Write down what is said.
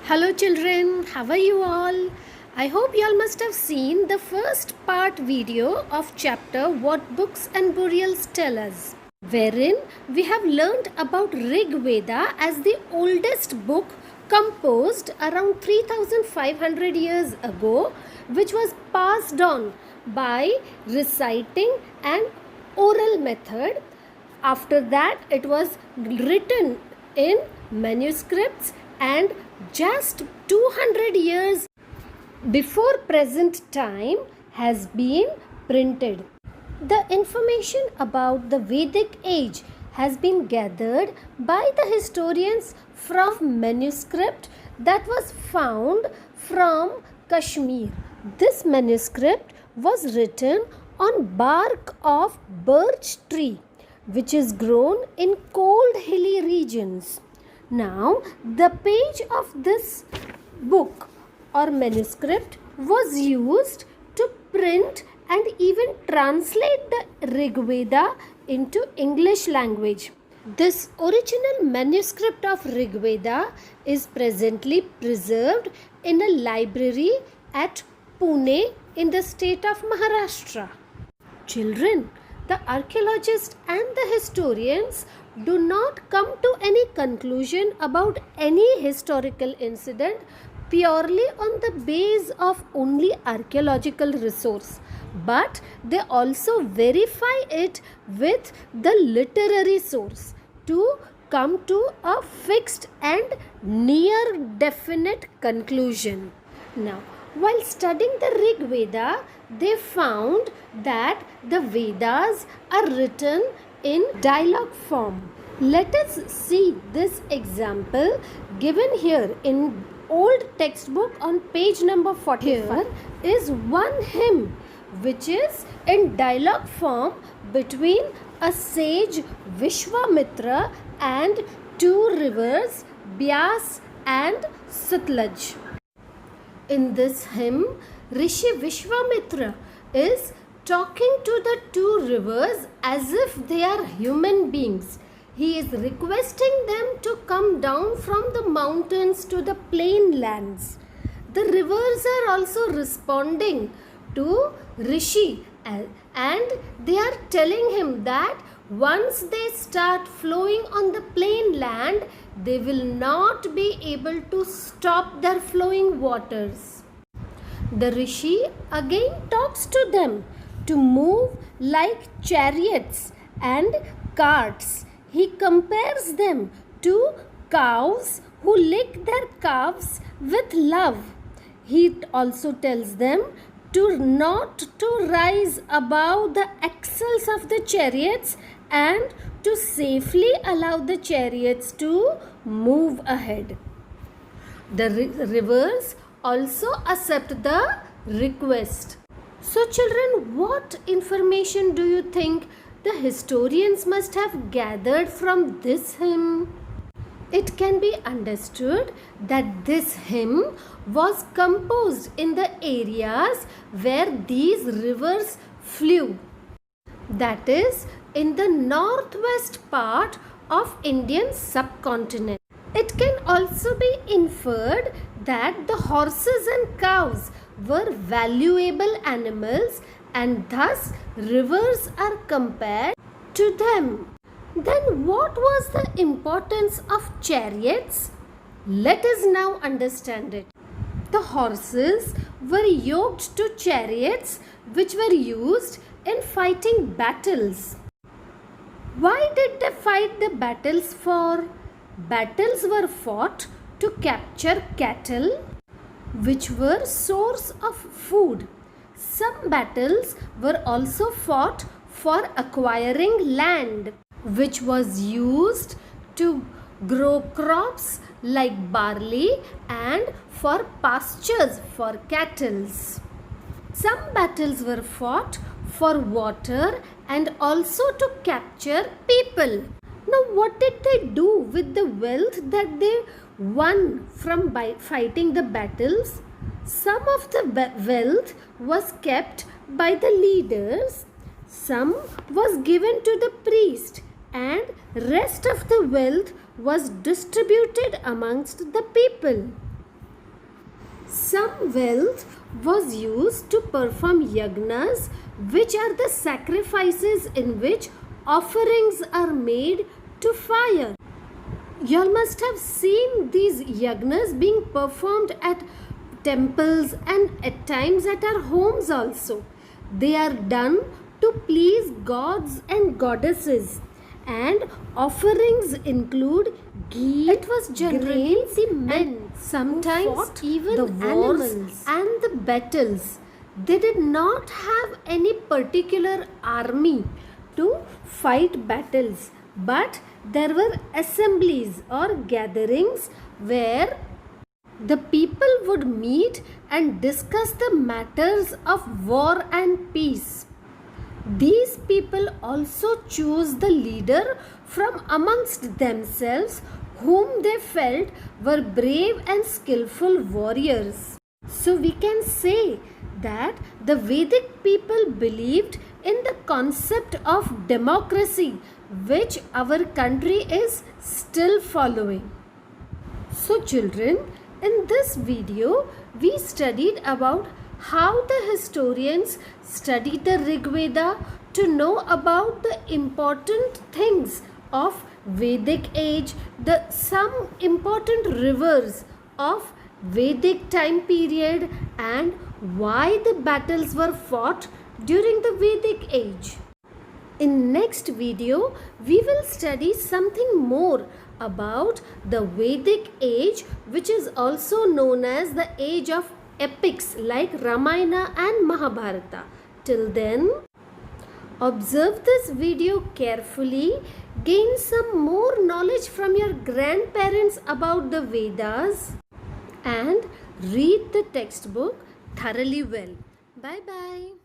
Hello children, how are you all? I hope you all must have seen the first part video of chapter What Books and Burials Tell Us, wherein we have learned about Rig Veda as the oldest book composed around 3500 years ago, which was passed on by reciting and oral method. After that, it was written in manuscripts, and just 200 years before present time has been printed. The information about the Vedic age has been gathered by the historians from manuscript that was found from Kashmir. This manuscript was written on bark of birch tree, which is grown in cold hilly regions. Now, the page of this book or manuscript was used to print and even translate the Rig Veda into English language. This original manuscript of Rig Veda is presently preserved in a library at Pune in the state of Maharashtra. Children, the archaeologists and the historians do not come to any conclusion about any historical incident purely on the base of only archaeological resource, but they also verify it with the literary source to come to a fixed and near definite conclusion. Now, while studying the Rig Veda, they found that the Vedas are written in dialogue form. Let us see this example given here in old textbook on page number 45. Here is one hymn which is in dialogue form between a sage Vishwamitra and two rivers Byas and Sutlej. In this hymn, Rishi Vishwamitra is talking to the two rivers as if they are human beings. He is requesting them to come down from the mountains to the plain lands. The rivers are also responding to Rishi, and they are telling him that once they start flowing on the plain land, they will not be able to stop their flowing waters. The Rishi again talks to them to move like chariots and carts. He compares them to cows who lick their calves with love. He also tells them not to rise above the axles of the chariots and to safely allow the chariots to move ahead. The rivers also accept the request. So children, what information do you think the historians must have gathered from this hymn? It can be understood that this hymn was composed in the areas where these rivers flew. That is, in the northwest part of Indian subcontinent. It can also be inferred that the horses and cows were valuable animals, and thus rivers are compared to them. Then what was the importance of chariots? Let us now understand it. The horses were yoked to chariots which were used in fighting battles. Why did they fight the battles for? Battles were fought to capture cattle, which were source of food. Some battles were also fought for acquiring land, which was used to grow crops like barley and for pastures for cattle. Some battles were fought for water and also to capture people. Now, what did they do with the wealth that they won from fighting the battles? Some of the wealth was kept by the leaders, some was given to the priest, and rest of the wealth was distributed amongst the people. Some wealth was used to perform yagnas, which are the sacrifices in which offerings are made to fire. You must have seen these yagnas being performed at temples and at times at our homes also. They are done to please gods and goddesses, and offerings include ghee. It was generally the men, sometimes even the wars animals and the battles. They did not have any particular army to fight battles, but there were assemblies or gatherings where the people would meet and discuss the matters of war and peace. These people also choose the leader from amongst themselves whom they felt were brave and skillful warriors. So we can say that the Vedic people believed in the concept of democracy, which our country is still following. So children, in this video we studied about how the historians studied the Rig Veda to know about the important things of Vedic age, some important rivers of Vedic time period, and why the battles were fought during the Vedic age. In next video, we will study something more about the Vedic age, which is also known as the age of epics like Ramayana and Mahabharata. Till then, observe this video carefully, gain some more knowledge from your grandparents about the Vedas, and read the textbook thoroughly well. Bye bye.